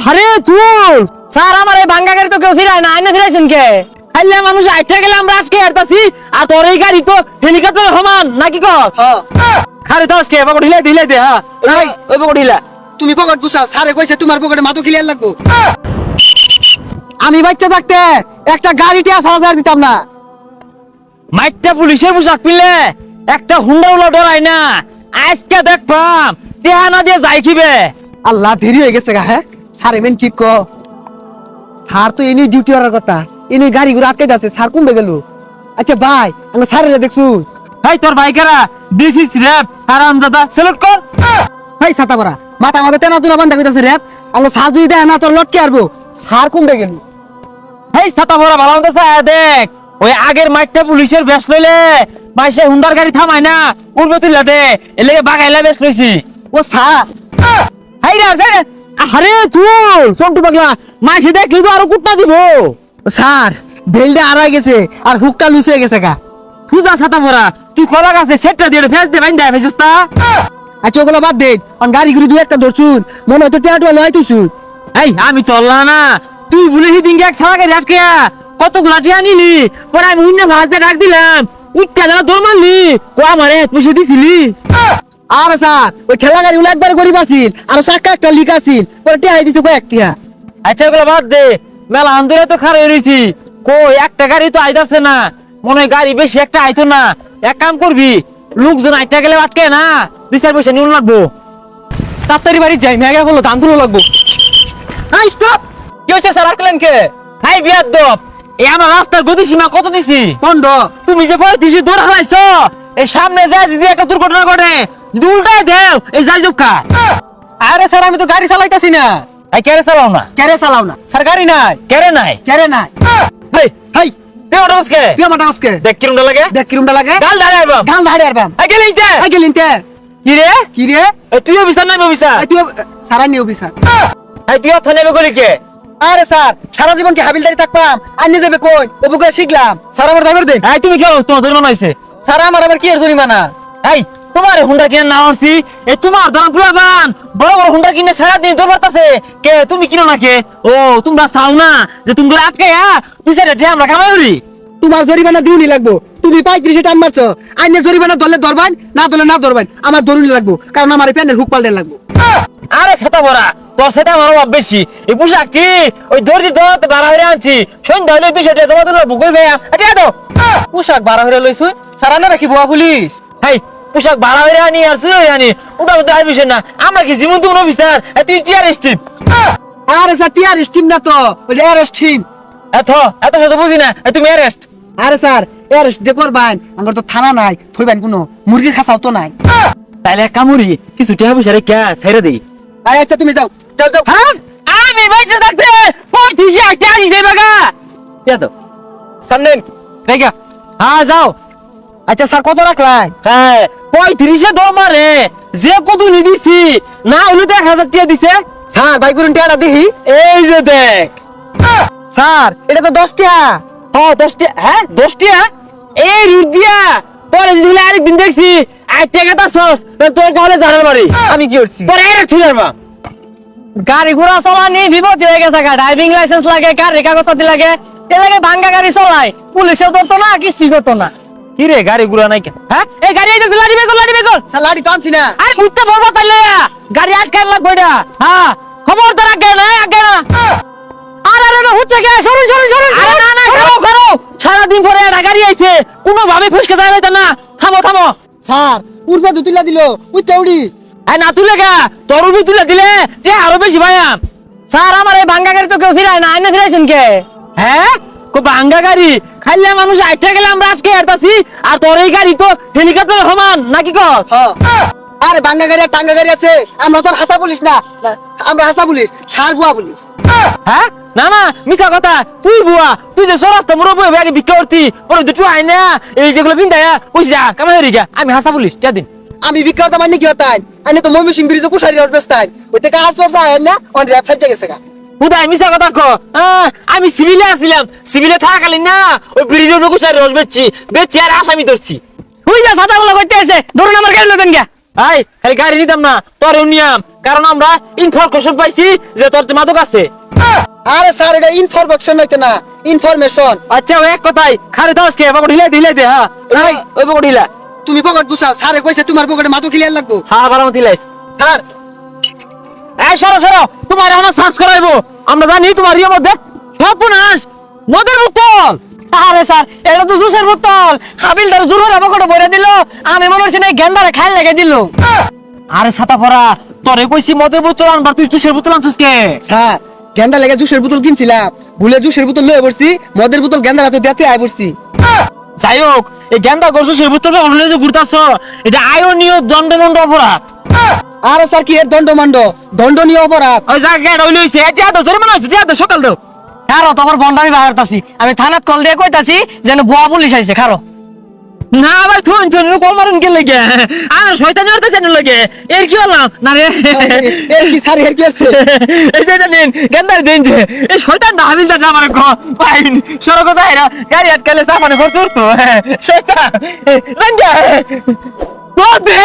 আরে তুই স্যার আমার এই ভাঙ্গা গাড়ি তো কেউ ফিরায় না, আইনা ফিরাইছেন কে? খাইলে মানুষ আইটা গেলে আমরা আটকে হারতাছি, আর তোর এই গাড়ি তো হেলিকপ্টার সমান নাকি কস? খারে তো আজকে পকেট হিলাই দিলাই দে। হ্যাঁ ওই পকেট হিলা। তুমি পকেট গুছাও, স্যারে কইছে তোমার পকেটে মাথু ক্লিয়ার লাগবো। আমি বাচ্চা থাকতে একটা গাড়িটা 6000 দিতাম না। মাইটটা পুলিশের পোশাক পিলে একটা হুন্ডা উলা ডরাই না, আজকে দেখবাম টেহা না দিয়ে যাই খিবে। আল্লাহ দেরি হয়ে গেছে গা। হ্যাঁ স্যার এমন কি ক, স্যার তো এনে ডিউটি করার কথা, এনে গাড়ি ঘুরে আটকে যাচ্ছে, স্যার কমবে গেল। আচ্ছা ভাই আমরা স্যারেরা দেখছু? হাই তোর বাইকেরা দিস ইজ র‍্যাপ হারামজাদা, সেলুট কর। ভাই ছাতা পরা মাথা মাথা তেনা তুনা বান্ধা কইতাছে র‍্যাপ। আমরা স্যার যদি দেয় না তোর লটকে আরবো, স্যার কমবে গেল। হেই ছাতা ভরা ভালো মতো দেখ, ওই আগের মাইটটা পুলিশের বেশ লইলে মাইসে হুন্ডার গাড়ি থামায় না, উড়বে তুইলা দে এলে বাগাইলা বেশ লইছি। ও স্যার হাই রে স্যার, আরে তুই সন্টু পাগলা মাইসে দেখলি তো আরো কুটনা দিব। স্যার বেলটা আড়াই গেছে আর হুকটা লুজ হয়ে গেছে গা। তুই যা ছাতা ভরা, তুই কলা গাছে সেটটা দিয়ে ফেস দে বাইন্দা ফেসস তা। আচ্ছা ওগুলো বাদ দে, অন গাড়ি ঘুরে দুই একটা ধরছুন, মনে হয় তো টেয়াটুয়া লয় তুইছুন। এই আমি চললা না, তুই বলে দিনকে এক সারা গাড়ি আটকে কতগুলা টিয়া নিলি, পরে আমি উন্না ভাজতে ডাক দিলাম, উঠটা জানা দৌড় মারলি, কো আমারে পুষে দিছিলি। আরে স্যার ওই ঠেলা গাড়ি গুলো একবার গরিব আছিল, আর চাক্কা একটা লিক আছিল, পরে টেহাই দিছে কয়েকটিয়া। আচ্ছা ওগুলো বাদ দে, মেলা আন্দোলনে তো খারাপ রয়েছি, কই একটা গাড়ি তো আইতাছে না, মনে হয় গাড়ি বেশি একটা আইতো না। এক কাম করবি, লোকজন আইটা গেলে আটকে না, 2-4 পয়সা নিউন লাগবো। তাড়াতাড়ি বাড়ি যাই, মেঘা বলো দান তুলো লাগবো। আই স্টপ, কি হচ্ছে স্যার আটকেলেন কে? হাই বিয়াদব, এই আমার রাস্তার গতিসীমা কত দিছি? বন্ধ। তুমি যে 35 দৌড় হারাইছো, এই সামনে যায় যদি একটা দুর্ঘটনা ঘটে, যদি উল্টায় দেও এই যাই জবকা। আরে স্যার আমি তো গাড়ি চালাইতাছি না। এই কেরে চালাও না? কেরে চালাও না স্যার গাড়ি নাই। কেরে নাই? কেরে নাই। হেই হাই পেওড়সকে তুই আমাটা আজকে দেখ কিরমটা লাগে, দেখ কিরমটা লাগে। গাল ধারে আইবাম, গান ধাড়ে আরবাম। এই গেলিনতে আই গেলিনতে কি রে? কি রে? এই তুইও বিচার নাই বিচার, তুই সারা নিও বিসার। এই তুইও থানেবে করি কে? আরে স্যার সারা জীবন কি হাবিলদারি থাকবাম, আইনে যাবে কই ও বুকে শিখলাম। স্যার আমার ড্রাইভার দেন। এই তুমি কেউ তোমার জরিমানা হইছে। স্যার আমার আবার কি এর জরিমানা? এই তোমার হুন্ডা কিনে না হরছি, এই তোমার ধরন পুরাবান বড় বড় হুন্ডা কিনে সারা দিন দৌড় মারতাছে কে? তুমি কিনো না কে? ও তোমরা চাও না যে তুমি আটকে তুই সেটা আমরা কামাই করি? তোমার জরিমানা দিউনি লাগবো। তুমি 35 টান মারছো, আইনে জরিমানা ধরলে ধরবান, না ধরলে না ধরবান, আমার দরুনি লাগবো, কারণ আমার এই প্যান্টের হুক পাল্টে লাগবো। আরে সেটা বড়া তোর সেটা আমার অভাব বেশি। এই পোশাক কি ওই দর্জি ধরতে বাড়া হয়ে আনছি, সন্ধ্যা হইলে 200 টাকা জমা দিলে বুকই ভাইয়া এটা তো পোশাক বাড়া হয়ে লইছু। সারা না নাকি বুয়া পুলিশ? হেই পোশাক বাড়া হয়ে আনি আর সুই আনি ওটা তো দায় বিষয় না, আমরা কি জীবন তুমি বিচার? তুই টিয়ার স্ট্রিপ। আরে স্যার টিয়ার স্টিম না তো, ওই অ্যারেস্ট টিম। এত এত শত বুঝি না, তুমি অ্যারেস্ট। আরে স্যার অ্যারেস্ট যে করবান, আমার তো থানা নাই, থইবান কোনো মুরগির খাসাও তো নাই। তাইলে কামুরি কিছু টাকা পয়সা রে কে ছেড়ে দেই। আচ্ছা তুমি যাও যাও যাও। হ্যাঁ আমি বাইচে থাকতে 35 টাকা দিছে বাগা এত সামনে জায়গা। হ্যাঁ যাও। আচ্ছা স্যার কত রাখলাই? হ্যাঁ 35 দরমা রে, যে কত নি দিছি না হলো তো 1000 টাকা দিছে। স্যার ভাই করুন টাকা দেখি। এই যে দেখ স্যার এটা তো 10 টাকা। হ্যাঁ 10 টাকা। হ্যাঁ 10 টাকা এই রুট দিয়া পরে যদি আরেকদিন দেখছি 8 টাকা তা সস তোর কলে জানার বাড়ি আমি কি করছি? তোর এর ছুড়ার মা গাড়ি ঘোড়া চলানি বিপদ হয়ে গেছে, ড্রাইভিং লাইসেন্স লাগে, গাড়ি কাগজপাতি লাগে, এ লাগে ভাঙ্গা গাড়ি চলাই, পুলিশেও ধরতো না, কিছুই করতো না। কি রে গাড়ি ঘোড়া নাই কেন? হ্যাঁ এই গাড়ি আইতাছে, লাড়ি বের কর লাড়ি বের কর। স্যার লাড়ি তো আনছি না। আরে উঠতে বলবো তাইলে গাড়ি আটকান লাগবে এটা। হ্যাঁ খবরদার আগে না আগে না। আরে আরে না হচ্ছে কে? সরুন সরুন সরুন। আরে না না খাও খাও, সারা দিন পরে একটা গাড়ি আইছে, কোনো ভাবে ফসকে যায় না। থামো থামো। স্যার পূর্বে দুতিলা দিল উইটা উড়ি। এই না তুলে গা, তোর উপর তুলে দিলে তে আরো বেশি ভাইয়া। স্যার আমার এই ভাঙ্গা গাড়ি তো কেউ ফিরায় না, আইনা ফিরাইছেন কে? হ্যাঁ কো ভাঙ্গা গাড়ি খাইলে মানুষ আইটা গেলে আমরা আটকে হারতাছি, আর তোর এই গাড়ি তো হেলিকপ্টার সমান নাকি কস? আরে ভাঙ্গা গাড়ি আর টাঙ্গা গাড়ি আছে, আমরা তো হাসা পুলিশ না, আমরা হাসা পুলিশ, ছাড় বুয়া পুলিশ। হ্যাঁ না না মিছা কথা, তুই বুয়া, তুই যে সরাস্তা মোর বই আগে ভিক্ষা করতি, পরে দুটো আইনা এই যেগুলো বিন্দায়া কইছি যা কামাই হরি গা, আমি হাসা পুলিশ যা দিন। আমি ভিক্ষা করতে মানে কি হতাই? আইনে তো মমি সিং ব্রিজে কুশারি রোড বেস্তাই, ওইতে কার চর্চা হয় না, অন র‍্যাপ সাইজে গেছে গা। উদয় মিছা কথা ক। আমি সিভিলে আসছিলাম, সিভিলে থাকাকালীন না ওই ব্রিজের নকুশার রস বেচছি আর আসামি ধরছি। হুই যা ছাতা গুলো কইতে আছে, ধরুন আমার গাড়ি লতেন গা। আই খালি গাড়ি নিতাম না তোরেও নিয়াম, কারণ আমরা ইনফরমেশন পাইছি যে তোর মাদক আছে। আরে স্যার এটা ইনফরমেশন হইতো না, ইনফরমেশন। আচ্ছা ওই এক কথাই খারে দাও আজকে পকেট হিলাই দে হ্যাঁ নাই। ওই পকেট হিলা। তুমি পকেট গুছাও, স্যারে কইছে তোমার পকেটে মাদক ক্লিয়ার লাগবো। হ্যাঁ বারামতি হিলাইস। স্যার এই সরো সরো, তোমার এখন সার্চ করাইবো। আমরা জানি তোমার ইয়ে মধ্যে সর্বনাশ মদের বোতল। আরে স্যার এটা তো জুসের বোতল, হাবিলদার জোর করে আমাকে ভরে দিল, আমি মনে হচ্ছে না গেন্দারে খাই লেগে দিল। আরে ছাতা পড়া, তোরে কইছি মদের বোতল আনবার, তুই জুসের বোতল আনছিস কে? স্যার গেন্দা লেগে জুসের বোতল কিনছিলাম, ভুলে জুসের বোতল লয়ে পড়ছি, মদের বোতল গেন্দা তো দেতে আই পড়ছি। যাই হোক, এই গেন্দা গরু জুসের বোতল অনলাইনে যে ঘুরতাছ, এটা আইনীয় দণ্ডমন্ড অপরাধ। আরে স্যার কি এর দণ্ডনীয় অপরাধ? ওই জায়গা ওই লইছে, এটা তো জরিমানা হইছে, এটা সকাল দাও। খারো তখন বন্ডামি বাহারতাছি, আমি থানাত কল দিয়ে কইতাছি যেন বুয়া পুলিশ আইছে। খারো না ভাই থুন থুন কল মারুন কে লাগে, আর শয়তানি হতে জানো লাগে। এর কি হলাম না রে? এর কি স্যার এর কি আছে? এই যে এটা নিন গেন্দার দিন যে এই শয়তান না হাবিলদার না আমার কো ফাইন সরক যায়রা গাড়ি আটকালে সামনে খরচ করতো শয়তান জান যা তো দে